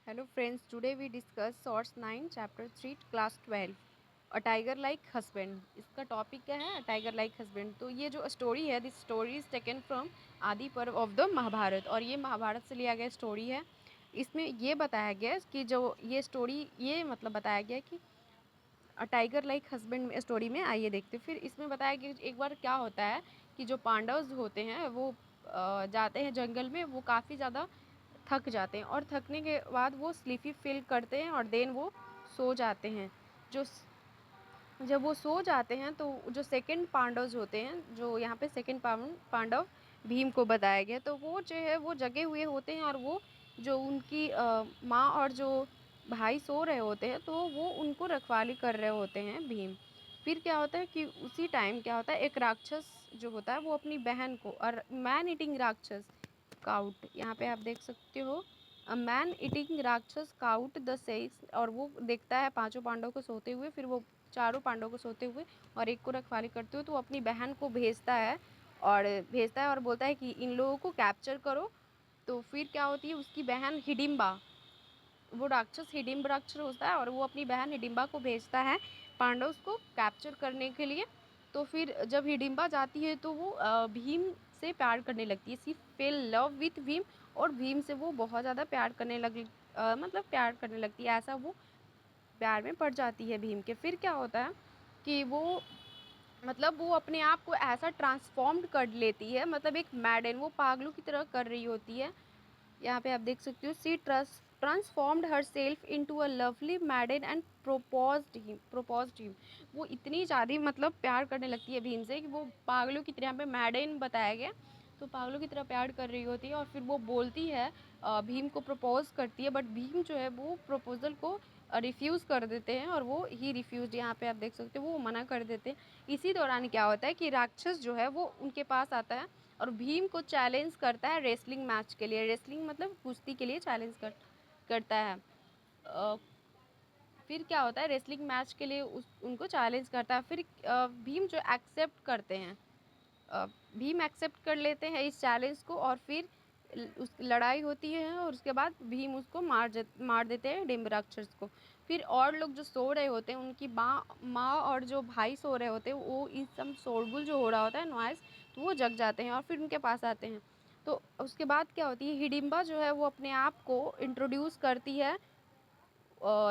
Hello friends, today we discuss Source 9 Chapter 3 Class 12 a tiger like husband. इसका topic क्या है? A tiger like husband. तो ये जो स्टोरी है, this story is taken from आदि पर्व ऑफ द महाभारत, और ये महाभारत से लिया गया स्टोरी है। इसमें ये बताया गया है कि जो ये स्टोरी ये मतलब बताया गया है कि अ टाइगर लाइक हस्बैंड में स्टोरी में आइए देखते। फिर इसमें बताया कि एक बार क्या होता है कि जो पांडव्स होते हैं वो जाते हैं जंगल में। वो काफ़ी ज़्यादा थक जाते हैं और थकने के बाद वो स्लीपी फील करते हैं और देन वो सो जाते हैं। जो जब वो सो जाते हैं तो जो सेकंड पांडव्स होते हैं, जो यहाँ पे सेकंड पांडव भीम को बताया गया, तो वो जो है वो जगे हुए होते हैं और वो जो उनकी माँ और जो भाई सो रहे होते हैं तो वो उनको रखवाली कर रहे होते हैं भीम। फिर क्या होता है कि उसी टाइम क्या होता है, एक राक्षस जो होता है वो अपनी बहन को, और मैन ईटिंग राक्षस काउट, यहाँ पे आप देख सकते हो, अ मैन ईटिंग राक्षस काउट द सेज, और वो देखता है पांचों पांडवों को सोते हुए, फिर वो चारों पांडवों को सोते हुए और एक को रखवाली करते हुए, तो वो अपनी बहन को भेजता है और बोलता है कि इन लोगों को कैप्चर करो। तो फिर क्या होती है, उसकी बहन हिडिम्बा, वो राक्षस हिडिम्ब राक्षस होता है और वो अपनी बहन हिडिम्बा को भेजता है पांडव को कैप्चर करने के लिए। तो फिर जब हिडिम्बा जाती है तो वो भीम से प्यार करने लगती है, सी फेल लव विथ भीम, और भीम से वो बहुत ज़्यादा प्यार करने मतलब प्यार करने लगती है, ऐसा वो प्यार में पड़ जाती है भीम के। फिर क्या होता है कि वो मतलब वो अपने आप को ऐसा ट्रांसफॉर्म्ड कर लेती है, मतलब एक मैडन वो पागलों की तरह कर रही होती है। यहाँ पे आप देख सकते हो, she transformed herself into a lovely maiden and proposed him. वो इतनी ज़्यादा मतलब प्यार करने लगती है भीम से कि वो पागलों की तरह, यहाँ पे मैडन बताया गया, तो पागलों की तरह प्यार कर रही होती है। और फिर वो बोलती है, भीम को प्रपोज करती है, बट भीम जो है वो प्रपोजल को रिफ्यूज़ कर देते हैं, और वो ही रिफ्यूज़, यहाँ पे आप देख सकते हो वो मना कर देते हैं। इसी दौरान क्या होता है कि राक्षस जो है वो उनके पास आता है और भीम को चैलेंज करता है रेसलिंग मैच के लिए। रेसलिंग मतलब कुश्ती के लिए चैलेंज करता है। अ, फिर क्या होता है, रेसलिंग मैच के लिए उनको चैलेंज करता है। फिर भीम जो एक्सेप्ट करते हैं, अ, भीम एक्सेप्ट कर लेते हैं इस चैलेंज को, और फिर उस लड़ाई होती है और उसके बाद भीम उसको मार देते हैं डिम्ब राक्षस को। फिर और लोग जो सो रहे होते हैं, उनकी माँ और जो भाई सो रहे होते हैं, वो इस सब शोरगुल जो हो रहा होता है नॉइस, तो वो जग जाते हैं और फिर उनके पास आते हैं। तो उसके बाद क्या होती है, हिडिम्बा जो है वो अपने आप को इंट्रोड्यूस करती है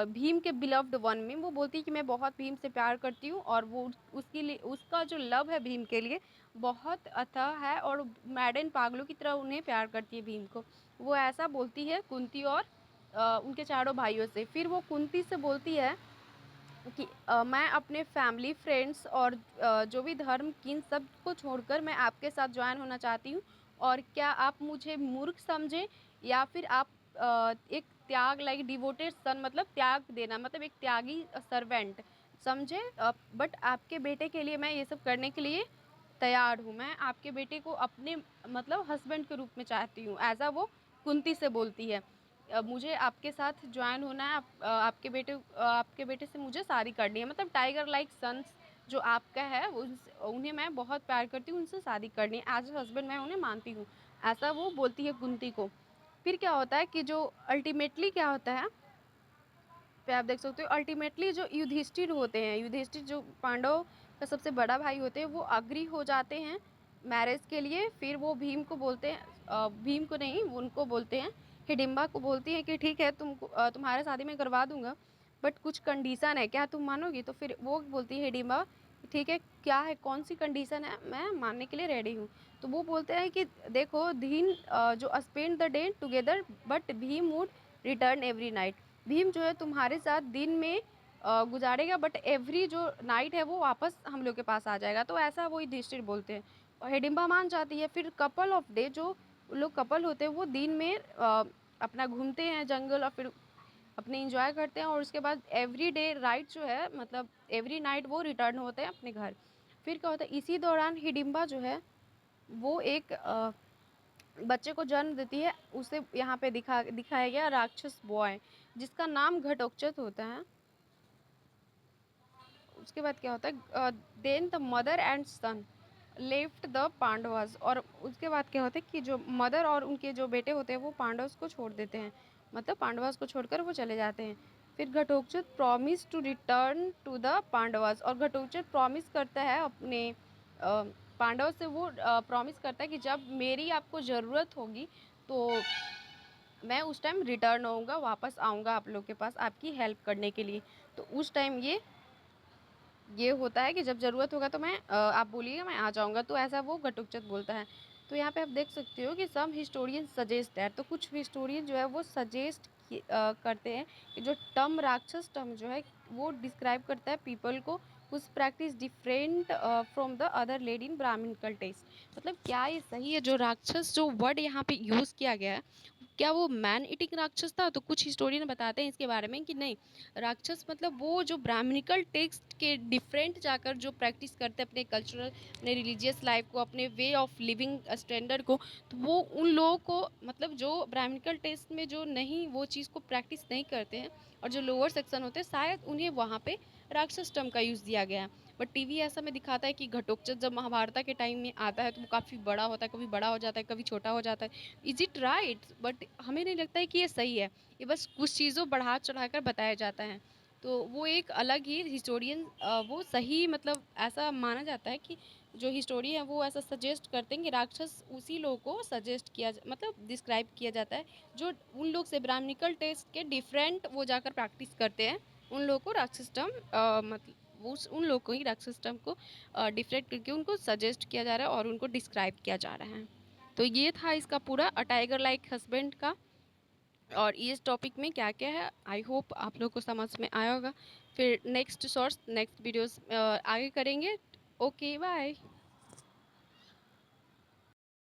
भीम के बिलव्ड वन में। वो बोलती है कि मैं बहुत भीम से प्यार करती हूँ, और वो उसके लिए उसका जो लव है भीम के लिए बहुत अथाह है, और मैडन पागलों की तरह उन्हें प्यार करती है भीम को। वो ऐसा बोलती है कुंती और उनके चारों भाइयों से। फिर वो कुंती से बोलती है कि मैं अपने फैमिली फ्रेंड्स और जो भी धर्म किन सब को छोड़कर मैं आपके साथ ज्वाइन होना चाहती हूँ, और क्या आप मुझे मूर्ख समझें या फिर आप एक त्याग लाइक डिवोटेड सन, मतलब त्याग देना, मतलब एक त्यागी सर्वेंट समझे, बट आपके बेटे के लिए मैं ये सब करने के लिए तैयार हूँ। मैं आपके बेटे को अपने मतलब हस्बैंड के रूप में चाहती हूँ, ऐसा वो कुंती से बोलती है। मुझे आपके साथ ज्वाइन होना है, आपके बेटे से मुझे शादी करनी है, मतलब टाइगर लाइक सन्स जो आपका है उन्हें मैं बहुत प्यार करती हूँ, उनसे शादी करनी है, एज हस्बैंड मैं उन्हें मानती हूँ, ऐसा वो बोलती है कुंती को। फिर क्या होता है कि जो अल्टीमेटली क्या होता है, पे आप देख सकते हो, अल्टीमेटली जो युधिष्ठिर होते हैं, युधिष्ठिर जो पांडव का सबसे बड़ा भाई होते हैं, वो अग्री हो जाते हैं मैरिज के लिए। फिर वो भीम को बोलते हैं, भीम को नहीं उनको बोलते हैं, हिडिम्बा को बोलती हैं कि ठीक है तुम्हारे शादी में करवा दूंगा, बट कुछ कंडीशन है, क्या तुम मानोगी? तो फिर वो बोलती है हिडिम्बा, ठीक है क्या है, कौन सी कंडीशन है, मैं मानने के लिए रेडी हूँ। तो वो बोलते हैं कि देखो धीन जो spend the day together but Bhim would return every night. Bhim जो है तुम्हारे साथ दिन में गुजारेगा, बट एवरी जो नाइट है वो वापस हम लोग के पास आ जाएगा। तो ऐसा वो युधिष्ठिर बोलते हैं और हिडिम्बा मान जाती है। फिर कपल ऑफ डे जो लोग कपल होते हैं वो दिन में अपना घूमते हैं जंगल और फिर अपने इंजॉय करते हैं, और उसके बाद एवरी डे राइट जो है मतलब एवरी नाइट वो रिटर्न होते हैं अपने घर। फिर क्या होता है, इसी दौरान हिडिम्बा जो है वो एक बच्चे को जन्म देती है। उसे यहाँ पे दिखाया गया राक्षस बॉय जिसका नाम घटोत्कच होता है। उसके बाद क्या होता है, then the mother and son left the Pandavas, और उसके बाद क्या होता है कि जो मदर और उनके जो बेटे होते हैं वो पांडवस को छोड़ देते हैं। मतलब पांडवास को छोड़कर वो चले जाते हैं। फिर Ghatotkacha promise to return to the Pandavas, और घटोत्कच प्रॉमिस करता है अपने पांडव से, वो प्रॉमिस करता है कि जब मेरी आपको ज़रूरत होगी तो मैं उस टाइम रिटर्न होऊंगा, वापस आऊँगा आप लोग के पास आपकी हेल्प करने के लिए। तो उस टाइम ये होता है कि जब ज़रूरत होगा तो मैं आप बोलिएगा मैं आ जाऊँगा, तो ऐसा वो घटोत्कच बोलता है। तो यहाँ पे आप देख सकते हो कि सम हिस्टोरियन सजेस्ट दैट, तो कुछ हिस्टोरियन जो है वो सजेस्ट करते हैं कि जो टर्म राक्षस टर्म जो है वो डिस्क्राइब करता है पीपल को उस practice different from the other lady in brahmanical test. मतलब क्या ये सही है, जो राक्षस जो वर्ड यहाँ पे यूज़ किया गया है, क्या वो मैन ईटिंग राक्षस था? तो कुछ हिस्टोरियन बताते हैं इसके बारे में कि नहीं, राक्षस मतलब वो जो ब्राह्मणिकल टेक्स्ट के डिफरेंट जाकर जो प्रैक्टिस करते हैं अपने कल्चरल, अपने रिलीजियस लाइफ को, अपने वे ऑफ लिविंग स्टैंडर्ड को, तो वो उन लोगों को, मतलब जो ब्राह्मणिकल टेक्स्ट में जो नहीं वो चीज़ को प्रैक्टिस नहीं करते हैं और जो लोअर सेक्शन होते हैं, शायद उन्हें वहाँ पे राक्षस टर्म का यूज़ दिया गया है। बट टीवी ऐसा में दिखाता है कि घटोत्कच जब महाभारत के टाइम में आता है तो वो काफ़ी बड़ा होता है, कभी बड़ा हो जाता है, कभी छोटा हो जाता है। Is it right? बट हमें नहीं लगता है कि ये सही है, ये बस कुछ चीज़ों बढ़ा चढ़ा कर बताया जाता है। तो वो एक अलग ही हिस्टोरियन, वो सही, मतलब ऐसा माना जाता है कि जो हिस्टोरियन है वो ऐसा सजेस्ट करते हैं कि राक्षस उसी लोग को सजेस्ट मतलब डिस्क्राइब किया जाता है जो उन लोग से ब्राह्मणिकल टेस्ट के डिफरेंट वो जाकर प्रैक्टिस करते हैं, उन लोगों को राक्षस टर्म मतलब उन लोग को ही राक्षस टर्म को डिफरेंट करके उनको सजेस्ट किया जा रहा है और उनको डिस्क्राइब किया जा रहा है। तो ये था इसका पूरा अ टाइगर लाइक हस्बैंड का, और इस टॉपिक में क्या क्या है आई होप आप लोग को समझ में आया होगा। फिर नेक्स्ट शॉर्ट्स नेक्स्ट वीडियोस आगे करेंगे। Okay bye.